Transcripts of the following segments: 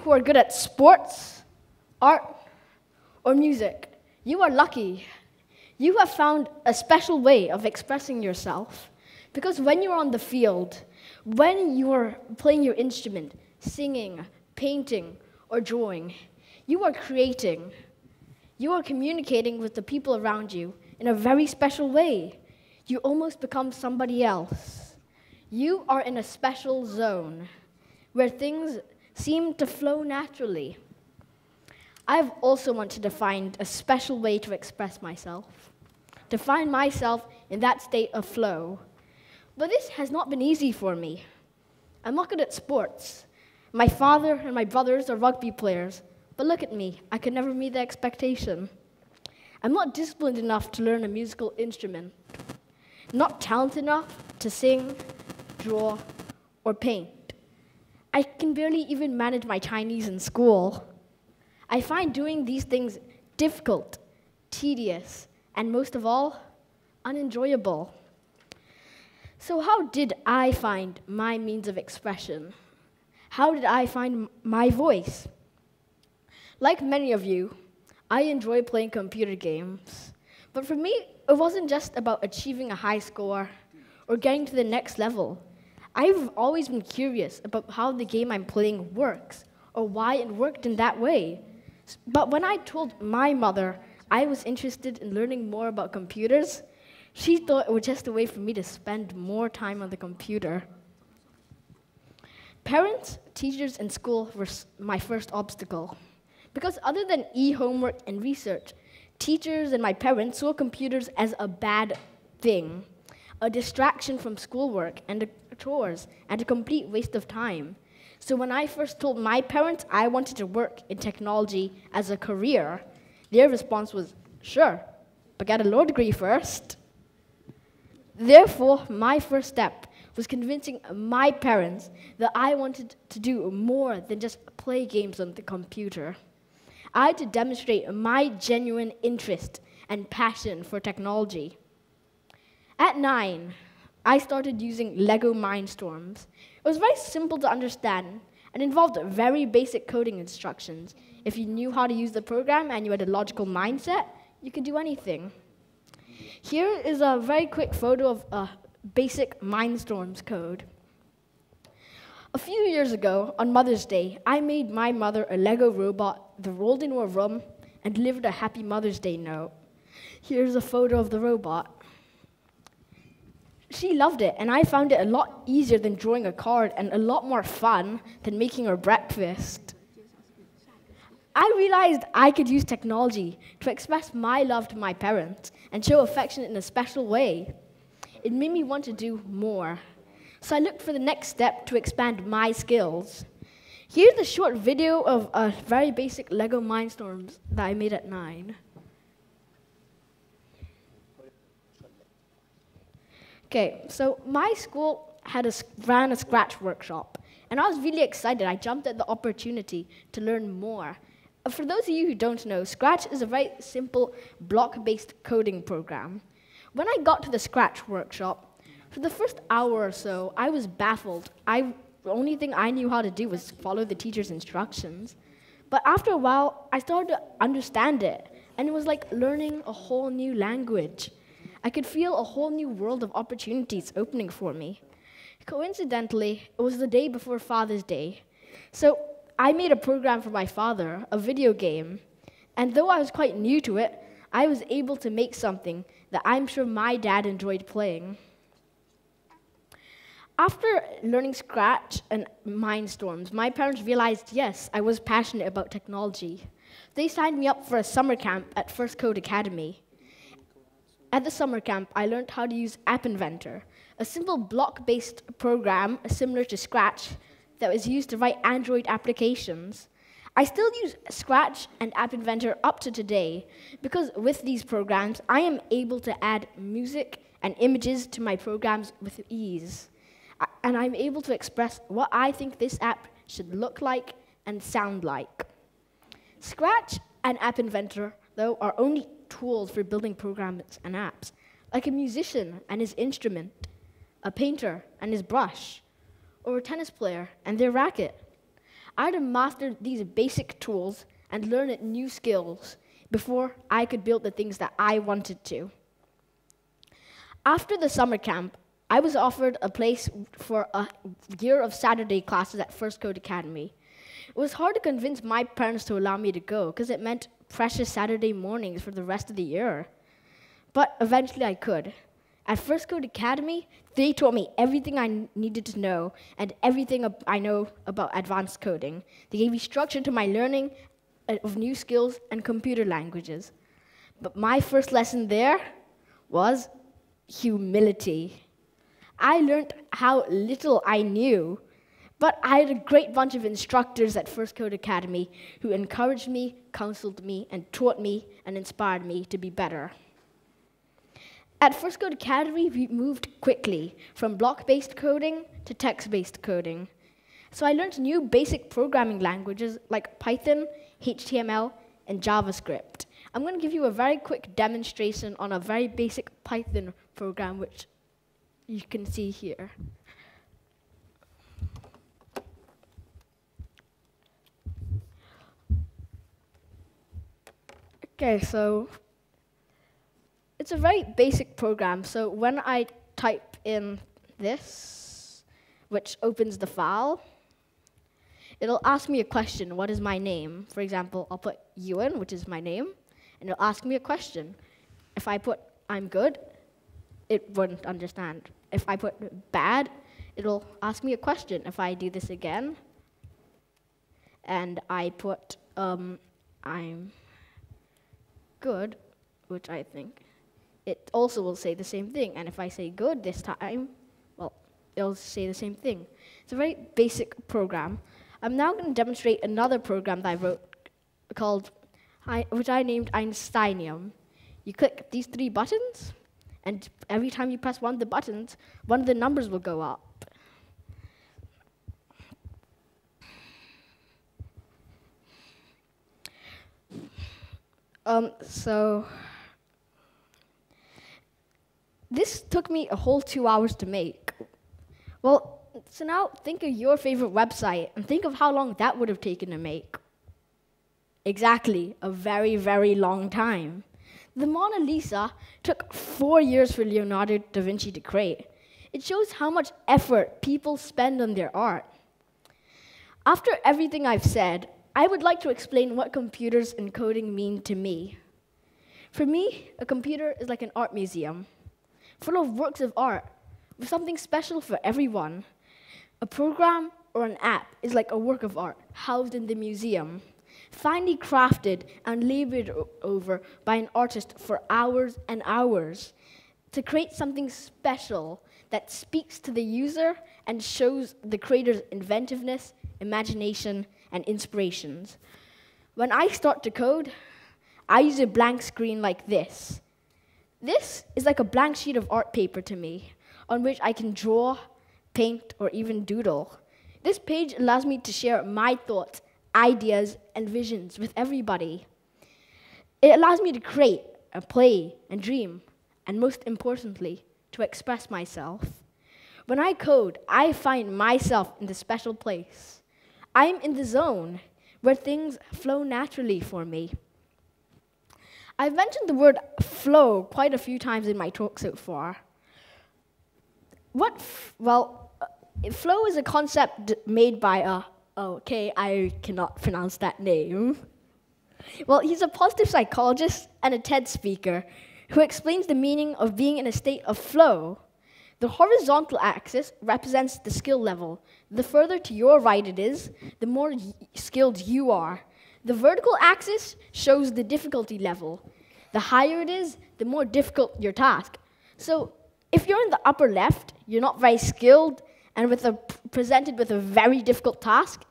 who are good at sports, art, or music, you are lucky. You have found a special way of expressing yourself. Because when you're on the field, when you're playing your instrument, singing, painting, or drawing, you are creating. You are communicating with the people around you in a very special way. You almost become somebody else. You are in a special zone where things seem to flow naturally. I've also wanted to find a special way to express myself, to find myself in that state of flow. But this has not been easy for me. I'm not good at sports. My father and my brothers are rugby players, but look at me, I could never meet the expectation. I'm not disciplined enough to learn a musical instrument, not talented enough to sing, draw, or paint. I can barely even manage my Chinese in school. I find doing these things difficult, tedious, and most of all, unenjoyable. So how did I find my means of expression? How did I find my voice? Like many of you, I enjoy playing computer games. But for me, it wasn't just about achieving a high score or getting to the next level. I've always been curious about how the game I'm playing works or why it worked in that way. But when I told my mother I was interested in learning more about computers, she thought it was just a way for me to spend more time on the computer. Parents, teachers, and school were my first obstacle. Because other than e-homework and research, teachers and my parents saw computers as a bad thing, a distraction from schoolwork and chores, and a complete waste of time. So when I first told my parents I wanted to work in technology as a career, their response was, sure, but get a law degree first. Therefore, my first step was convincing my parents that I wanted to do more than just play games on the computer. I had to demonstrate my genuine interest and passion for technology. At 9, I started using Lego Mindstorms. It was very simple to understand and involved very basic coding instructions. If you knew how to use the program and you had a logical mindset, you could do anything. Here is a very quick photo of a basic Mindstorms code. A few years ago, on Mother's Day, I made my mother a Lego robot that rolled into her room and delivered a Happy Mother's Day note. Here's a photo of the robot. She loved it, and I found it a lot easier than drawing a card and a lot more fun than making her breakfast. I realized I could use technology to express my love to my parents and show affection in a special way. It made me want to do more. So I looked for the next step to expand my skills. Here's a short video of a very basic Lego Mindstorms that I made at 9. Okay, so my school ran a Scratch workshop, and I was really excited. I jumped at the opportunity to learn more. For those of you who don't know, Scratch is a very simple block-based coding program. When I got to the Scratch workshop, for the first hour or so, I was baffled. The only thing I knew how to do was follow the teacher's instructions. But after a while, I started to understand it, and it was like learning a whole new language. I could feel a whole new world of opportunities opening for me. Coincidentally, it was the day before Father's Day. So I made a program for my father, a video game. And though I was quite new to it, I was able to make something that I'm sure my dad enjoyed playing. After learning Scratch and Mindstorms, my parents realized, yes, I was passionate about technology. They signed me up for a summer camp at First Code Academy. At the summer camp, I learned how to use App Inventor, a simple block-based program similar to Scratch that was used to write Android applications. I still use Scratch and App Inventor up to today because with these programs, I am able to add music and images to my programs with ease. And I'm able to express what I think this app should look like and sound like. Scratch and App Inventor, though, are only tools for building programs and apps, like a musician and his instrument, a painter and his brush, or a tennis player and their racket. I had to master these basic tools and learn new skills before I could build the things that I wanted to. After the summer camp, I was offered a place for a year of Saturday classes at First Code Academy. It was hard to convince my parents to allow me to go because it meant precious Saturday mornings for the rest of the year. But eventually I could. At First Code Academy, they taught me everything I needed to know and everything I know about advanced coding. They gave me structure to my learning of new skills and computer languages. But my first lesson there was humility. I learned how little I knew, but I had a great bunch of instructors at First Code Academy who encouraged me, counseled me, and taught me and inspired me to be better. At First Code Academy, we moved quickly from block-based coding to text-based coding. So I learned new basic programming languages like Python, HTML, and JavaScript. I'm going to give you a very quick demonstration on a very basic Python program, which you can see here. Okay, so it's a very basic program. So when I type in this, which opens the file, it'll ask me a question. What is my name? For example, I'll put Euan, which is my name, and it'll ask me a question. If I put I'm good, it wouldn't understand. If I put bad, it'll ask me a question. If I do this again, and I put I'm good, which I think, it also will say the same thing. And if I say good this time, well, it'll say the same thing. It's a very basic program. I'm now going to demonstrate another program that I wrote which I named Einsteinium. You click these 3 buttons, and every time you press one of the buttons, one of the numbers will go up. So this took me a whole 2 hours to make. Well, so now think of your favorite website and think of how long that would have taken to make. Exactly, a very, very long time. The Mona Lisa took 4 years for Leonardo da Vinci to create. It shows how much effort people spend on their art. After everything I've said, I would like to explain what computers and coding mean to me. For me, a computer is like an art museum, full of works of art, with something special for everyone. A program or an app is like a work of art housed in the museum, finely crafted and labored over by an artist for hours and hours to create something special that speaks to the user and shows the creator's inventiveness, imagination, and inspirations. When I start to code, I use a blank screen like this. This is like a blank sheet of art paper to me, on which I can draw, paint, or even doodle. This page allows me to share my thoughts, ideas, and visions with everybody. It allows me to create, and play, and dream, and most importantly, to express myself. When I code, I find myself in this special place. I'm in the zone where things flow naturally for me. I've mentioned the word flow quite a few times in my talk so far. Flow is a concept made by I cannot pronounce that name. Well, he's a positive psychologist and a TED speaker who explains the meaning of being in a state of flow. The horizontal axis represents the skill level. The further to your right it is, the more skilled you are. The vertical axis shows the difficulty level. The higher it is, the more difficult your task. So if you're in the upper left, you're not very skilled, and presented with a very difficult task,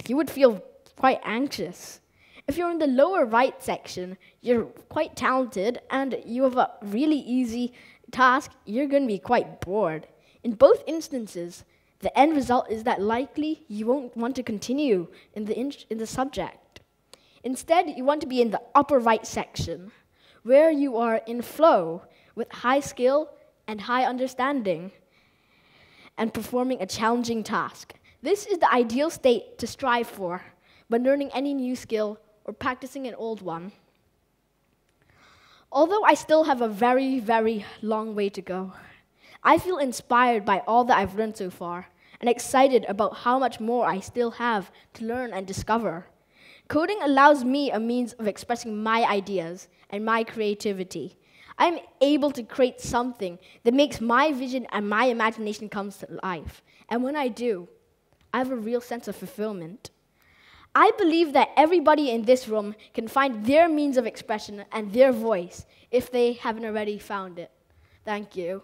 you would feel quite anxious. If you're in the lower right section, you're quite talented, and you have a really easy task, you're going to be quite bored. In both instances, the end result is that likely you won't want to continue in the subject. Instead, you want to be in the upper right section, where you are in flow with high skill and high understanding and performing a challenging task. This is the ideal state to strive for when learning any new skill or practicing an old one. Although I still have a very, very long way to go, I feel inspired by all that I've learned so far and excited about how much more I still have to learn and discover. Coding allows me a means of expressing my ideas and my creativity. I'm able to create something that makes my vision and my imagination come to life. And when I do, I have a real sense of fulfillment. I believe that everybody in this room can find their means of expression and their voice if they haven't already found it. Thank you.